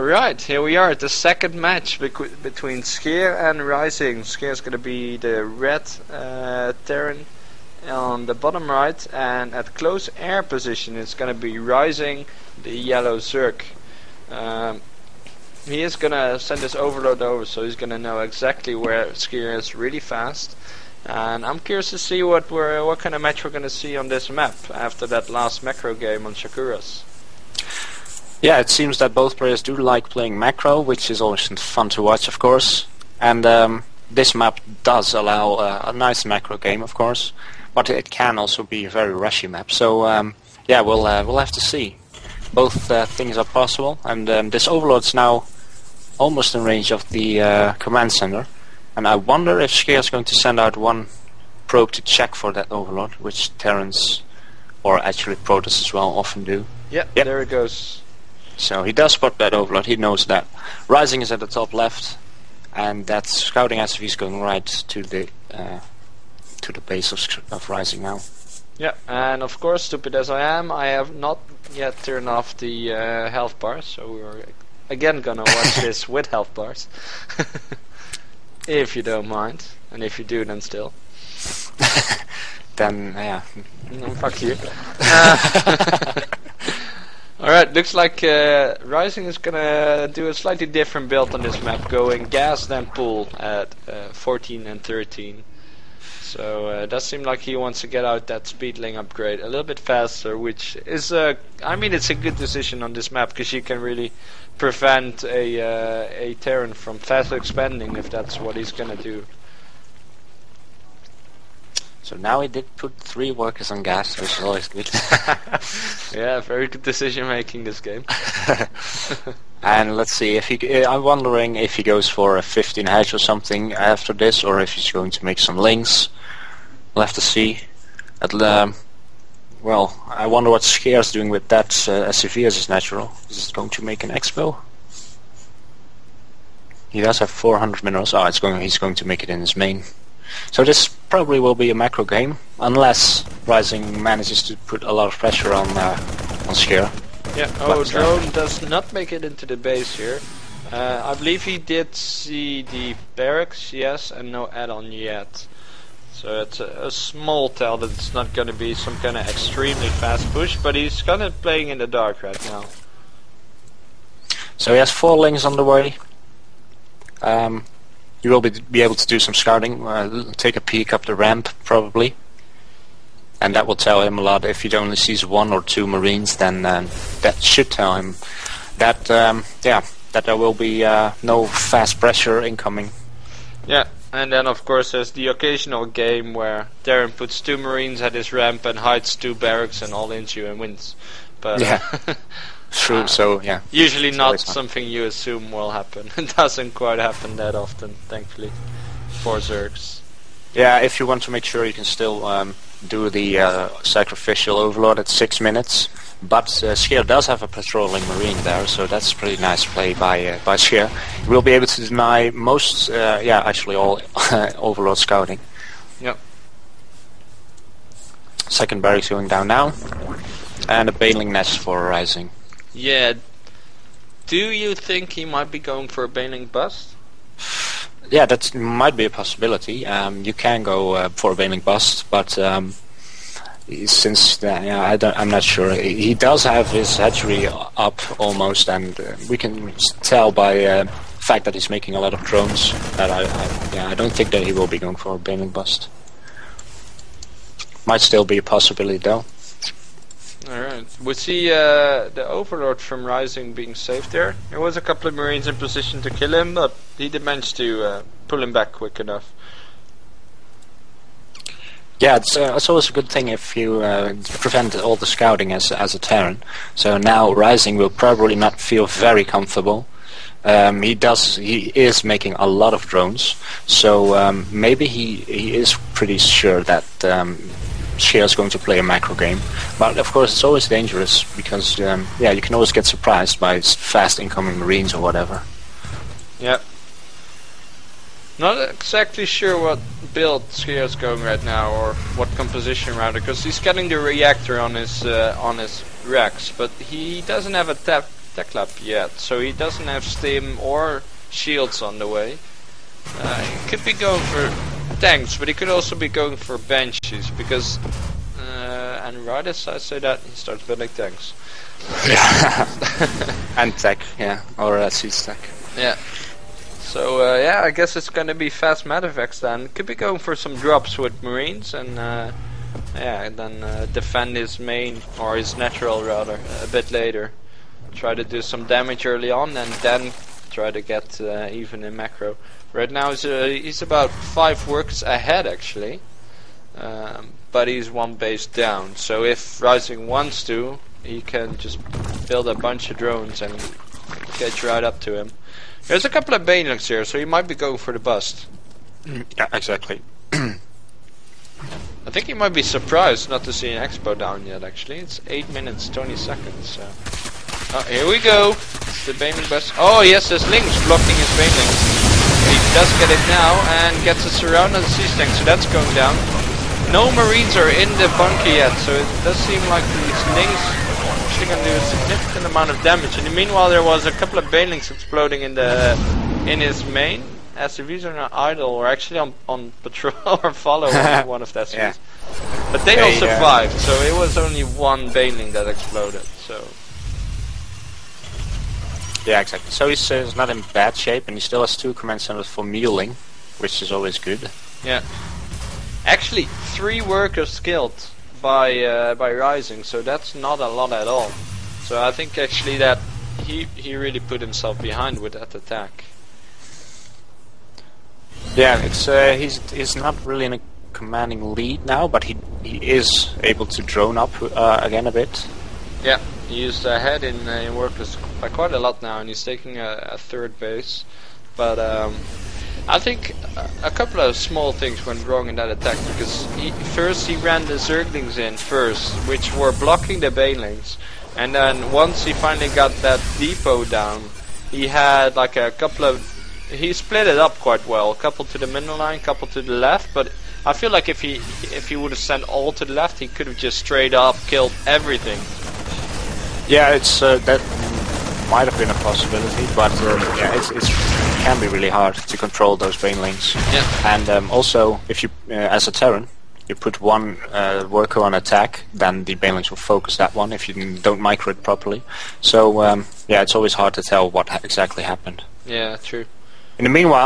Alright, here we are at the second match between Scheer and Rising. Scheer is going to be the red Terran on the bottom right, and at close air position it's going to be Rising, the yellow Zerg. He is going to send his overload over, so he's going to know exactly where Scheer is really fast. And I'm curious to see what kind of match we're going to see on this map after that last macro game on Shakuras. Yeah, it seems that both players do like playing macro, which is always fun to watch, of course. And this map does allow a nice macro game, of course, but it can also be a very rushy map. So yeah, we'll have to see. Both things are possible, and this overload's now almost in range of the command center. And I wonder if Scheer is going to send out one probe to check for that overload, which Terrans, or actually Protoss as well, often do. Yep. There it goes. So he does spot that overload, he knows that. Rising is at the top left, and that scouting SV is going right to the base of Rising now. Yeah, and of course, stupid as I am, I have not yet turned off the health bars, so we're again gonna watch this with health bars. If you don't mind, and if you do, then still. Then, yeah. No, fuck you. Alright, looks like Rising is gonna do a slightly different build on this map, going gas then pool at 14 and 13. So it does seem like he wants to get out that speedling upgrade a little bit faster, which is I mean, it's a good decision on this map, because you can really prevent a Terran from fast expanding if that's what he's gonna do. So now he did put 3 workers on gas, which is always good. Yeah, very good decision making this game. And let's see, if he, I'm wondering if he goes for a 15 hedge or something after this, or if he's going to make some links. We'll have to see. Well, I wonder what Scheer's doing with that SCV as his natural. Is it going to make an expo? He does have 400 minerals. Oh, he's going to make it in his main. So this probably will be a macro game, unless Rising manages to put a lot of pressure on Scheer. Yeah, drone does not make it into the base here. I believe he did see the barracks, yes, and no add-on yet. So it's a small tell that it's not going to be some kind of extremely fast push, but he's kind of playing in the dark right now. So he has 4 links on the way. You will be able to do some scouting, take a peek up the ramp probably, and that will tell him a lot. If he only sees 1 or 2 Marines, then that should tell him that that there will be no fast pressure incoming. Yeah, and then of course there's the occasional game where Darren puts 2 Marines at his ramp and hides 2 barracks and all into you and wins. But yeah. True, so yeah. Usually not something you assume will happen. It doesn't quite happen that often, thankfully, for Zergs. Yeah, if you want to make sure, you can still do the sacrificial overload at 6 minutes. But Scheer does have a patrolling marine there, so that's a pretty nice play by Scheer. He will be able to deny most, actually all overload scouting. Yep. Second barracks going down now, and a bailing nest for Rising. Yeah. Do you think he might be going for a bailing bust? Yeah, that might be a possibility. You can go for a bailing bust, but since I'm not sure. He does have his hatchery up almost, and we can tell by the fact that he's making a lot of drones that I don't think that he will be going for a bailing bust. Might still be a possibility though. Alright, we see the Overlord from Rising being safe there. There was a couple of Marines in position to kill him, but he did manage to pull him back quick enough. Yeah, it's always a good thing if you prevent all the scouting as a Terran. So now Rising will probably not feel very comfortable. He is making a lot of drones, so maybe he is pretty sure that Scheer is going to play a macro game. But of course it's always dangerous, because you can always get surprised by fast incoming Marines or whatever. Yep. Not exactly sure what build Scheer is going right now, or what composition rather, because he's getting the reactor on his racks, but he doesn't have a tech lab yet, so he doesn't have stim or shields on the way. He could be going for tanks, but he could also be going for benches, because and right as I say that, he starts building tanks. Yeah. And tech, yeah, or siege tech. Yeah. So yeah, I guess it's gonna be fast medevacs then. Could be going for some drops with marines, and yeah, and then defend his main, or his natural rather, a bit later. Try to do some damage early on, and then try to get even in macro. Right now he's about 5 works ahead actually, but he's 1 base down. So if Rising wants to, he can just build a bunch of drones and get right up to him. There's a couple of banelings here, so he might be going for the bust. Yeah, exactly. I think he might be surprised not to see an expo down yet actually. It's 8 minutes 20 seconds, so... Oh, here we go! The baneling bust. Oh yes, there's links blocking his baneling. He does get it now, and gets it surrounded on the siege tank, so that's going down. No marines are in the bunker yet, so it does seem like these links actually going to do a significant amount of damage. And meanwhile there was a couple of banelings exploding in his main. SCVs are not idle, or actually on patrol or follow one of the SCVs. Yeah. But they all survived, so it was only 1 baneling that exploded. So yeah, exactly. So he's not in bad shape, and he still has 2 command centers for mealing, which is always good. Yeah. Actually, 3 workers killed by Rising, so that's not a lot at all. So I think actually that he really put himself behind with that attack. Yeah, it's he's not really in a commanding lead now, but he is able to drone up again a bit. Yeah, he's ahead in workers by quite a lot now, and he's taking a 3rd base. But I think a couple of small things went wrong in that attack, because first he ran the Zerglings in first, which were blocking the banelings, and then once he finally got that depot down, he had like a couple of... He split it up quite well, a couple to the middle line, couple to the left, but I feel like if he would have sent all to the left, he could have just straight up killed everything. Yeah, it's that might have been a possibility, but yeah, it can be really hard to control those banelings. Yeah. And also, if you, as a Terran, you put 1 worker on attack, then the banelings will focus that one if you don't micro it properly. So yeah, it's always hard to tell what exactly happened. Yeah, true. In the meanwhile,